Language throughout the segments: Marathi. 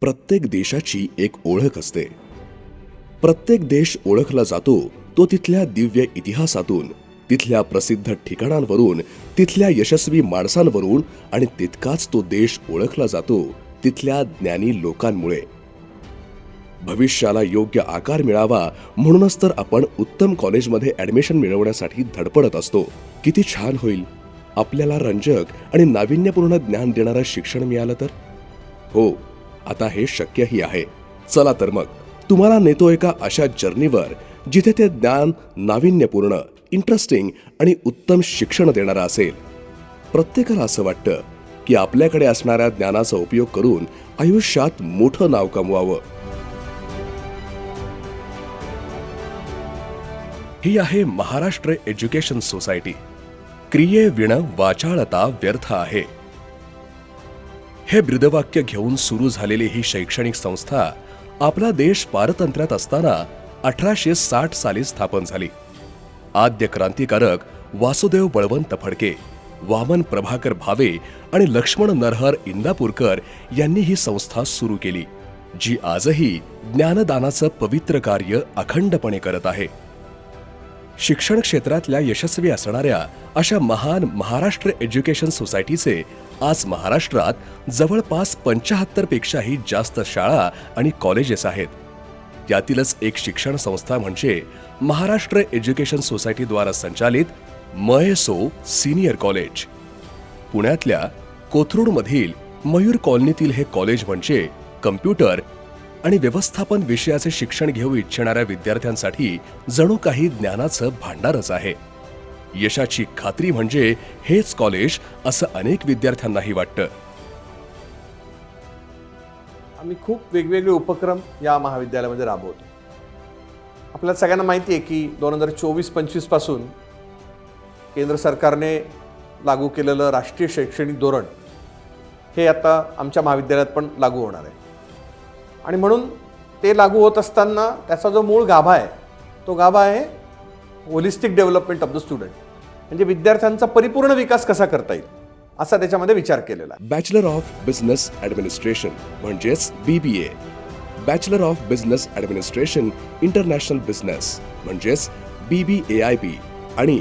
प्रत्येक देशाची एक ओळख असते. प्रत्येक देश ओळखला जातो तो तिथल्या दिव्य इतिहासातून, तिथल्या प्रसिद्ध ठिकाणांवरून, तिथल्या यशस्वी माणसांवरून आणि तितकाच तो देश ओळखला जातो तिथल्या ज्ञानी लोकांमुळे. भविष्याला योग्य आकार मिळावा म्हणूनच तर आपण उत्तम कॉलेजमध्ये ऍडमिशन मिळवण्यासाठी धडपडत असतो. किती छान होईल आपल्याला रंजक आणि नाविन्यपूर्ण ज्ञान देणारं शिक्षण मिळालं तर. हो, आता हे शक्यही आहे. चला तर मग तुम्हाला नेतो एका अशा जर्नीवर जिथे ते ज्ञान नाविन्यपूर्ण, इंटरेस्टिंग आणि उत्तम शिक्षण देणारं असेल. प्रत्येकाला असं वाटतं की आपल्याकडे असणाऱ्या ज्ञानाचा उपयोग करून आयुष्यात मोठं नाव कमवावं. ही आहे महाराष्ट्र एज्युकेशन सोसायटी. क्रिये विण वाचाळता व्यर्थ आहे, हे ब्रीदवाक्य घेऊन सुरू झालेली ही शैक्षणिक संस्था आपला देश पारतंत्र्यात असताना 1860 साली स्थापन झाली. आद्य क्रांतिकारक वासुदेव बळवंत फडके, वामन प्रभाकर भावे आणि लक्ष्मण नरहर इंदापूरकर यांनी ही संस्था सुरू केली, जी आजही ज्ञानदानाचं पवित्र कार्य अखंडपणे करत आहे. शिक्षण क्षेत्रातल्या यशस्वी असणाऱ्या अशा महान महाराष्ट्र एज्युकेशन सोसायटीचे आज महाराष्ट्रात जवळपास 75 पेक्षाही जास्त शाळा आणि कॉलेजेस आहेत. यातीलच एक शिक्षण संस्था म्हणजे महाराष्ट्र एज्युकेशन सोसायटीद्वारा संचालित मएसो सिनियर कॉलेज. पुण्यातल्या कोथरूडमधील मयूर कॉलनीतील हे कॉलेज म्हणजे कम्प्युटर आणि व्यवस्थापन विषयाचे शिक्षण घेऊ इच्छिणाऱ्या विद्यार्थ्यांसाठी जणू काही ज्ञानाचं भांडारच आहे. यशाची खात्री म्हणजे हेच कॉलेज असं अनेक विद्यार्थ्यांनाही वाटतं. आम्ही खूप वेगवेगळे उपक्रम या महाविद्यालयामध्ये राबवतो. आपल्याला सगळ्यांना माहिती आहे की 2024-25 पासून केंद्र सरकारने लागू केलेलं राष्ट्रीय शैक्षणिक धोरण हे आता आमच्या महाविद्यालयात पण लागू होणार आहे. आणि म्हणून ते लागू होत असताना त्याचा जो मूळ गाभा आहे तो गाभा आहे holistic development of the student, म्हणजे विद्यार्थ्यांचा परिपूर्ण विकास कसा करता येईल असा त्याच्यामध्ये विचार केलेला आहे. बॅचलर ऑफ बिझनेस ॲडमिनिस्ट्रेशन म्हणजेच BBA, bachelor of business administration international business म्हणजेच BBAIB आणि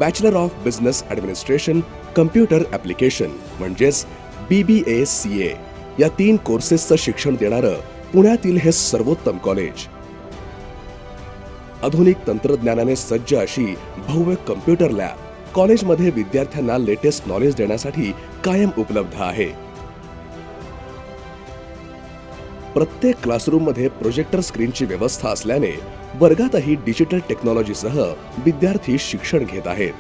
bachelor of business administration computer application म्हणजेच BBACA या 3 कोर्सेसचं शिक्षण देणारं पुण्यातील हे सर्वोत्तम कॉलेज. आधुनिक तंत्रज्ञानाने सज्ज अशी भव्य कम्प्युटर लॅब कॉलेजमध्ये विद्यार्थ्यांना लेटेस्ट नॉलेज देण्यासाठी कायम उपलब्ध आहे. प्रत्येक क्लासरूममध्ये प्रोजेक्टर स्क्रीनची व्यवस्था असल्याने वर्गातही डिजिटल टेक्नॉलॉजीसह विद्यार्थी शिक्षण घेत आहेत.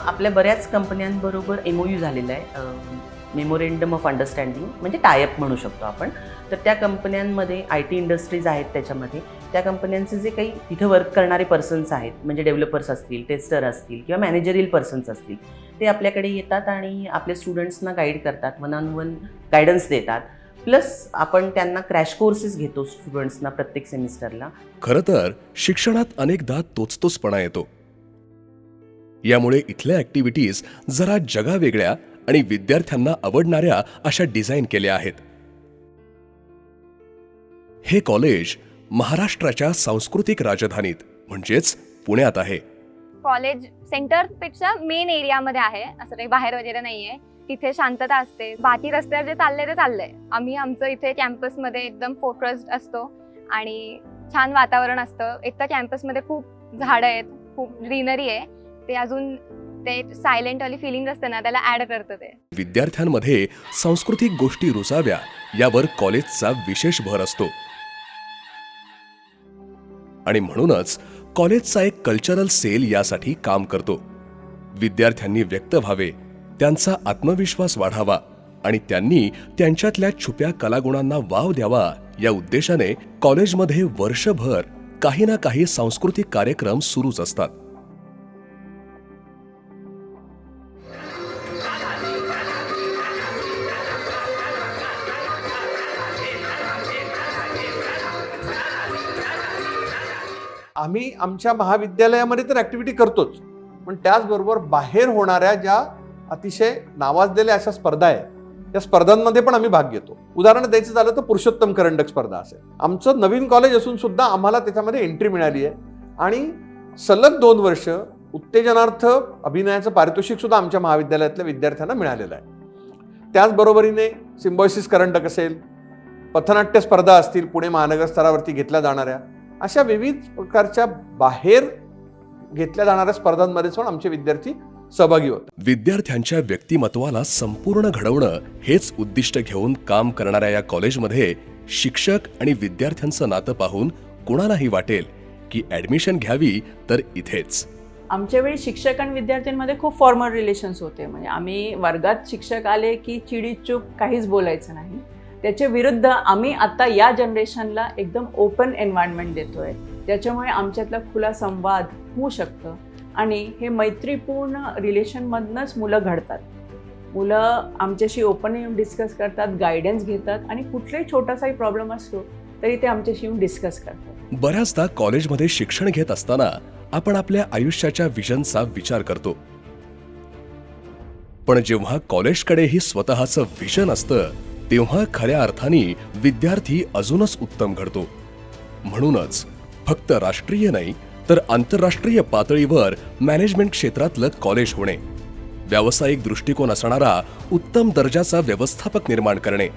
आपल्या बऱ्याच कंपन्यांबरोबर MOU झालेला आहे, मेमोरेंडम ऑफ अंडरस्टँडिंग, म्हणजे टायअप म्हणू शकतो आपण. तर त्या कंपन्यांमध्ये IT इंडस्ट्रीज आहेत, त्याच्यामध्ये त्या कंपन्यांचे जे काही तिथे वर्क करणारे पर्सन्स आहेत, म्हणजे डेव्हलपर्स असतील, टेस्टर असतील किंवा मॅनेजरियल पर्सन्स असतील, ते आपल्याकडे येतात आणि आपल्या स्टुडंट्सना गाईड करतात, 1-on-1 गायडन्स देतात. प्लस आपण त्यांना क्रॅश कोर्सेस घेतो स्टुडंट्सना प्रत्येक सेमिस्टरला. खरं तर शिक्षणात अनेकदा तोचतोचपणा येतो. यामुळे इथल्या ॲक्टिव्हिटीज जरा जगावेगळ्या आणि विद्यार्थ्यांना आवडणाऱ्या अशा डिझाईन केल्या आहेत. हे कॉलेज महाराष्ट्राच्या सांस्कृतिक राजधानीत म्हणजेच पुण्यात आहे. कॉलेज सेंटरपेक्षा मेन एरियामध्ये आहे, असं काही बाहेर वगैरे नाही आहे. तिथे शांतता असते. बाकी रस्त्यावर जे चाललंय ते चाललंय. आम्ही आमचं इथे कॅम्पसमध्ये एकदम फोकस्ड असतो आणि छान वातावरण असतं. एक तर कॅम्पसमध्ये खूप झाडं आहेत, खूप ग्रीनरी आहे. ते अजून ते सायलेंट वाली फिलिंग असते ना, त्याला ऍड करतं ते. विद्यार्थ्यांमध्ये सांस्कृतिक गोष्टी रुजाव्या यावर कॉलेजचा विशेष भर असतो आणि म्हणूनच कॉलेजचा एक कल्चरल सेल यासाठी काम करतो. विद्यार्थ्यांनी व्यक्त व्हावे, त्यांचा आत्मविश्वास वाढावा आणि त्यांनी त्यांच्यातल्या छुप्या कलागुणांना वाव द्यावा या उद्देशाने कॉलेजमध्ये वर्षभर काही ना काही सांस्कृतिक कार्यक्रम सुरूच असतात. आम्ही आमच्या महाविद्यालयामध्ये तर ऍक्टिव्हिटी करतोच, पण त्याचबरोबर बाहेर होणाऱ्या ज्या अतिशय नावाजलेल्या अशा स्पर्धा आहेत या स्पर्धांमध्ये पण आम्ही भाग घेतो. उदाहरण द्यायचं झालं तर पुरुषोत्तम करंडक स्पर्धा असेल. आमचं नवीन कॉलेज असून सुद्धा आम्हाला त्याच्यामध्ये एंट्री मिळाली आहे आणि सलग 2 वर्ष उत्तेजनार्थ अभिनयाचं पारितोषिक सुद्धा आमच्या महाविद्यालयातल्या विद्यार्थ्यांना मिळालेलं आहे. त्याचबरोबरीने सिम्बॉयसिस करंडक असेल, पथनाट्य स्पर्धा असतील, पुणे महानगर स्तरावरती घेतल्या जाणाऱ्या, अशा विविध प्रकारच्या बाहेर घेतल्या जाणाऱ्या स्पर्धांमध्ये पण आमचे विद्यार्थी सहभागी होतात. विद्यार्थ्यांच्या व्यक्तिमत्वाला संपूर्ण घडवणं हेच उद्दिष्ट घेऊन काम करणाऱ्या या कॉलेजमध्ये शिक्षक आणि विद्यार्थ्यांचं नातं पाहून कुणालाही वाटेल की ऍडमिशन घ्यावी तर इथेच. आमच्या वेळी शिक्षक आणि विद्यार्थ्यांमध्ये खूप फॉर्मल रिलेशन्स होते. म्हणजे आम्ही वर्गात शिक्षक आले की चिडीचूप काहीच बोलायचं नाही. त्याच्या विरुद्ध आम्ही आता या जनरेशनला एकदम ओपन एन्व्हायरमेंट देतोय, ज्याच्यामुळे आमच्यातला खुला संवाद होऊ शकतं आणि हे मैत्रीपूर्ण रिलेशनमधनंच मुलं घडतात. मुलं आमच्याशी ओपन येऊन डिस्कस करतात, गायडन्स घेतात आणि कुठलाही छोटासाही प्रॉब्लेम असतो तरी ते आमच्याशी येऊन डिस्कस करतात. बऱ्याचदा कॉलेजमध्ये शिक्षण घेत असताना आपण आपल्या आयुष्याच्या विजनचा विचार करतो, पण जेव्हा कॉलेजकडेही स्वतःचं विजन असतं तेव्हा खऱ्या अर्थाने विद्यार्थी अजूनच उत्तम घडतो. म्हणूनच फक्त राष्ट्रीय नाही तर आंतरराष्ट्रीय पातळीवर मॅनेजमेंट क्षेत्रातलं कॉलेज होणे, व्यावसायिक दृष्टिकोन असणारा उत्तम दर्जाचा व्यवस्थापक निर्माण करणे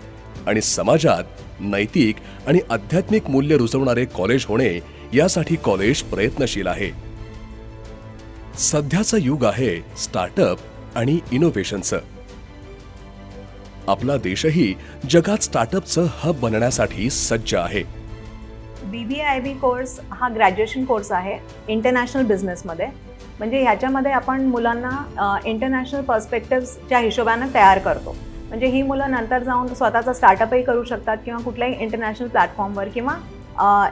आणि समाजात नैतिक आणि आध्यात्मिक मूल्य रुजवणारे कॉलेज होणे यासाठी कॉलेज प्रयत्नशील आहे. सध्याचं युग आहे स्टार्टअप आणि इनोव्हेशनचं. आपला देशही जगात स्टार्टअपचं हब बनण्यासाठी सज्ज आहे. BBIB कोर्स हा ग्रॅज्युएशन कोर्स आहे इंटरनॅशनल बिझनेसमध्ये. म्हणजे ह्याच्यामध्ये आपण मुलांना इंटरनॅशनल पर्स्पेक्टिव्हच्या हिशोबानं तयार करतो. म्हणजे ही मुलं नंतर जाऊन स्वतःचा स्टार्टअपही करू शकतात किंवा कुठल्याही इंटरनॅशनल प्लॅटफॉर्मवर किंवा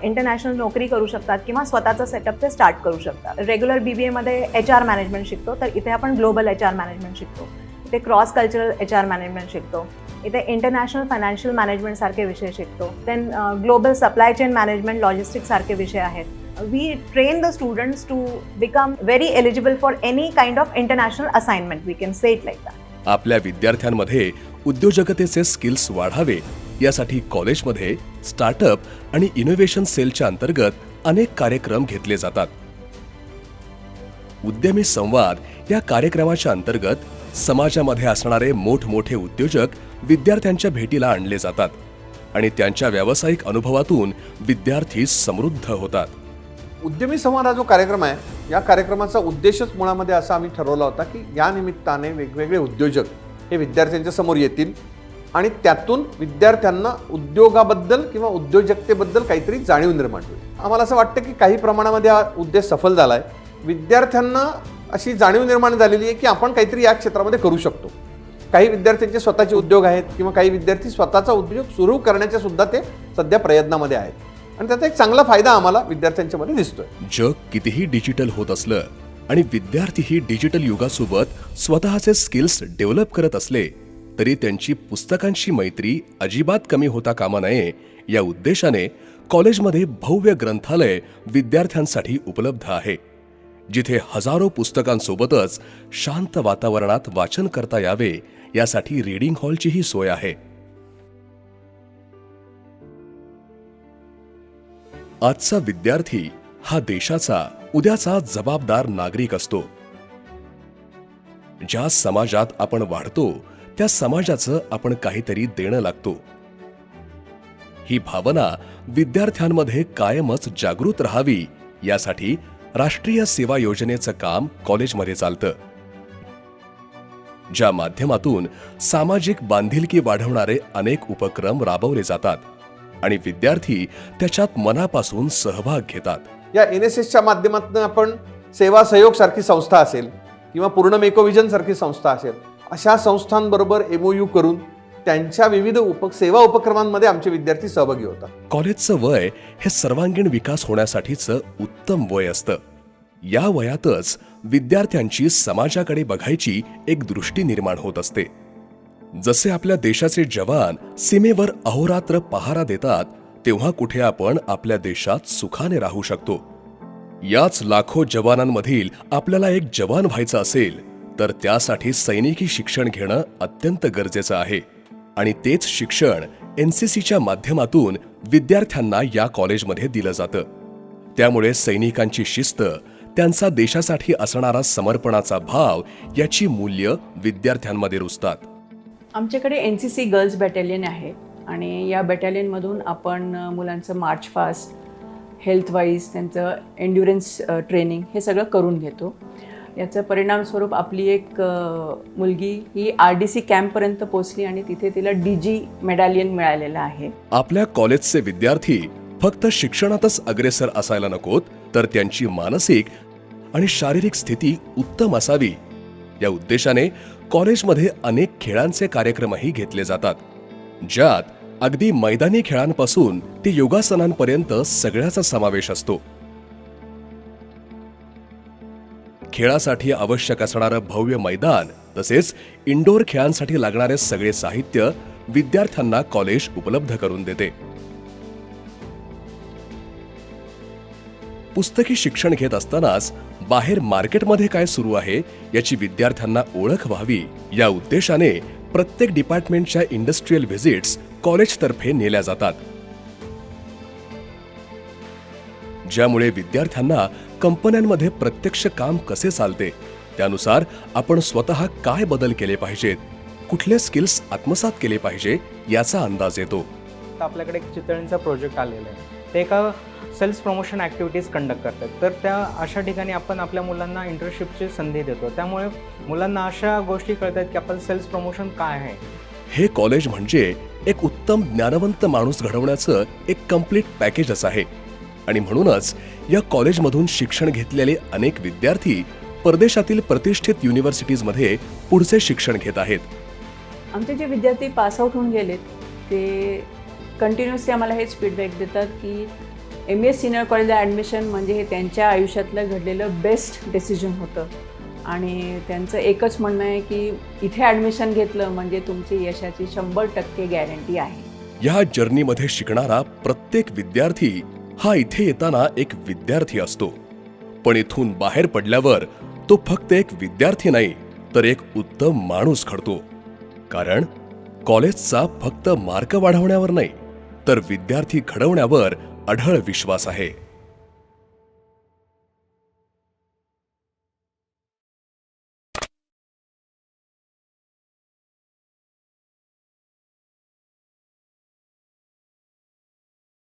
इंटरनॅशनल नोकरी करू शकतात किंवा स्वतःचा सेटअप ते स्टार्ट करू शकतात. रेग्युलर BBAमध्ये HR मॅनेजमेंट शिकतो, तर इथे आपण ग्लोबल HR मॅनेजमेंट शिकतो. इथे क्रॉस कल्चरल HR मॅनेजमेंट शिकतो. इथे इंटरनॅशनल फायनान्शियल मॅनेजमेंट सारखे विषय शिकतो. Then global supply chain management, logistics सारखे विषय आहेत. We train the students to become very eligible for any kind of international assignment. We can say it like that. आपल्या विद्यार्थ्यांमध्ये उद्योजकतेचे स्किल्स वाढावे यासाठी कॉलेजमध्ये स्टार्टअप आणि इनोव्हेशन सेलच्या अंतर्गत अनेक कार्यक्रम घेतले जातात. उद्यमी संवाद या कार्यक्रमाच्या अंतर्गत समाजामध्ये असणारे मोठमोठे उद्योजक विद्यार्थ्यांच्या भेटीला आणले जातात आणि त्यांच्या व्यावसायिक अनुभवातून विद्यार्थी समृद्ध होतात. उद्यमी संवाद हा जो कार्यक्रम आहे, या कार्यक्रमाचा उद्देशच मुळामध्ये असा आम्ही ठरवला होता की या निमित्ताने वेगवेगळे उद्योजक हे विद्यार्थ्यांच्या समोर येतील आणि त्यातून विद्यार्थ्यांना उद्योगाबद्दल किंवा उद्योजकतेबद्दल काहीतरी जाणीव निर्माण होईल. आम्हाला असं वाटतं की काही प्रमाणामध्ये हा उद्देश सफल झाला आहे. विद्यार्थ्यांना अशी जाणीव निर्माण झालेली आहे की आपण काहीतरी या क्षेत्रामध्ये करू शकतो. काही विद्यार्थ्यांचे स्वतःचे उद्योग आहेत किंवा काही विद्यार्थी स्वतःचा उद्योग सुरू करण्याच्या सुद्धा ते सध्या प्रयत्नामध्ये आहेत आणि त्याचा एक चांगला फायदा आम्हाला विद्यार्थ्यांच्या मध्ये दिसतोय. जग कितीही डिजिटल होत असलं आणि विद्यार्थीही डिजिटल युगासोबत स्वतःचे स्किल्स डेव्हलप करत असले तरी त्यांची पुस्तकांची मैत्री अजिबात कमी होता कामा नये या उद्देशाने कॉलेजमध्ये भव्य ग्रंथालय विद्यार्थ्यांसाठी उपलब्ध आहे, जिथे हजारो पुस्तकांसोबतच शांत वातावरणात वाचन करता यावे यासाठी रीडिंग हॉलचीही सोय आहे. आजचा विद्यार्थी हा देशाचा उद्याचा जबाबदार नागरिक असतो. ज्या समाजात आपण वाढतो त्या समाजाचं आपण काहीतरी देणं लागतो. ही भावना विद्यार्थ्यांमध्ये कायमच जागृत राहावी यासाठी राष्ट्रीय सेवा योजनेचं काम कॉलेजमध्ये चालतं, ज्या माध्यमातून सामाजिक बांधिलकी वाढवणारे अनेक उपक्रम राबवले जातात आणि विद्यार्थी त्याच्यात मनापासून सहभाग घेतात. या NSSच्या माध्यमातून आपण सेवा सहयोग सारखी संस्था असेल किंवा पूर्ण मेकोविजन सारखी संस्था असेल, अशा संस्थांबरोबर MOU करून त्यांच्या विविध सेवा उपक्रमांमध्ये आमचे विद्यार्थी सहभागी होतात. कॉलेजचं वय हे सर्वांगीण विकास होण्यासाठीचं उत्तम वय असतं. या वयातच विद्यार्थ्यांची समाजाकडे बघायची एक दृष्टी निर्माण होत असते. जसे आपल्या देशाचे जवान सीमेवर अहोरात्र पहारा देतात, तेव्हा कुठे आपण आपल्या देशात सुखाने राहू शकतो. याच लाखो जवानांमधील आपल्याला एक जवान व्हायचं असेल तर त्यासाठी सैनिकी शिक्षण घेणं अत्यंत गरजेचं आहे. आणि तेच शिक्षण NCCच्या माध्यमातून विद्यार्थ्यांना या कॉलेजमध्ये दिलं जातं. त्यामुळे सैनिकांची शिस्त, त्यांचा देशासाठी असणारा समर्पणाचा भाव याची मूल्य विद्यार्थ्यांमध्ये रुजतात. आमच्याकडे NCC गर्ल्स बॅटॅलियन आहे आणि या बॅटॅलियनमधून आपण मुलांचं मार्च फास्ट, हेल्थ वाईज त्यांचं एन्ड्युरन्स ट्रेनिंग हे सगळं करून घेतो. याचा परिणामस्वरूप आपली एक मुलगी ही RDC कॅम्पपर्यंत पोहोचली आणि तिथे तिला DG मेडॅलियन मिळालेलं आहे. आपल्या कॉलेजचे विद्यार्थी फक्त शिक्षणातच अग्रेसर असायला नकोत, तर त्यांची मानसिक आणि शारीरिक स्थिती उत्तम असावी या उद्देशाने कॉलेजमध्ये अनेक खेळांचे कार्यक्रमही घेतले जातात, ज्यात अगदी मैदानी खेळांपासून ते योगासनांपर्यंत सगळ्याचा समावेश असतो. खेळासाठी आवश्यक असणारं भव्य मैदान तसेच इंडोर खेळांसाठी लागणारे सगळे साहित्य विद्यार्थ्यांना कॉलेज उपलब्ध करून देते. पुस्तकी शिक्षण घेत असतानाच बाहेर मार्केटमध्ये काय सुरू आहे याची विद्यार्थ्यांना ओळख व्हावी या उद्देशाने प्रत्येक डिपार्टमेंटच्या इंडस्ट्रियल व्हिजिट्स कॉलेजतर्फे नेल्या जातात, ज्यामुळे विद्यार्थ्यांना कंपन्यांमध्ये प्रत्यक्ष काम कसे चालते, त्यानुसार आपण स्वतः काय बदल केले पाहिजेत, कुठले स्किल्स आत्मसात केले पाहिजे याचा अंदाज येतो. आपल्याकडे एक चितळींचा प्रोजेक्ट आलेला आहे. ते एका सेल्स प्रमोशन ॲक्टिव्हिटीज कंडक्ट करतात. तर त्या अशा ठिकाणी आपण आपल्या मुलांना इंटर्नशिपची संधी देतो. त्यामुळे मुलांना अशा गोष्टी कळतात की आपण सेल्स प्रमोशन काय आहे. हे कॉलेज म्हणजे एक उत्तम ज्ञानवंत माणूस घडवण्याचं एक कंप्लीट पॅकेजच आहे आणि म्हणूनच या कॉलेजमधून शिक्षण घेतलेले अनेक विद्यार्थी परदेशातील प्रतिष्ठित युनिव्हर्सिटीजमध्ये पुढचे शिक्षण घेत आहेत. आमचे जे विद्यार्थी पासआउट होऊन गेलेत ते कंटिन्युअसली आम्हाला हेच फीडबॅक देतात की MS सिनियर कॉलेजला ॲडमिशन म्हणजे हे त्यांच्या आयुष्यातलं घडलेलं बेस्ट डिसिजन होतं आणि त्यांचं एकच म्हणणं आहे की इथे ॲडमिशन घेतलं म्हणजे तुमची यशाची 100% गॅरंटी आहे. या जर्नीमध्ये शिकणारा प्रत्येक विद्यार्थी हा इथे येताना एक विद्यार्थी असतो, पण इथून बाहेर पडल्यावर तो फक्त एक विद्यार्थी नाही तर एक उत्तम माणूस घडतो. कारण कॉलेजचा फक्त मार्क वाढवण्यावर नाही तर विद्यार्थी घडवण्यावर अढळ विश्वास आहे.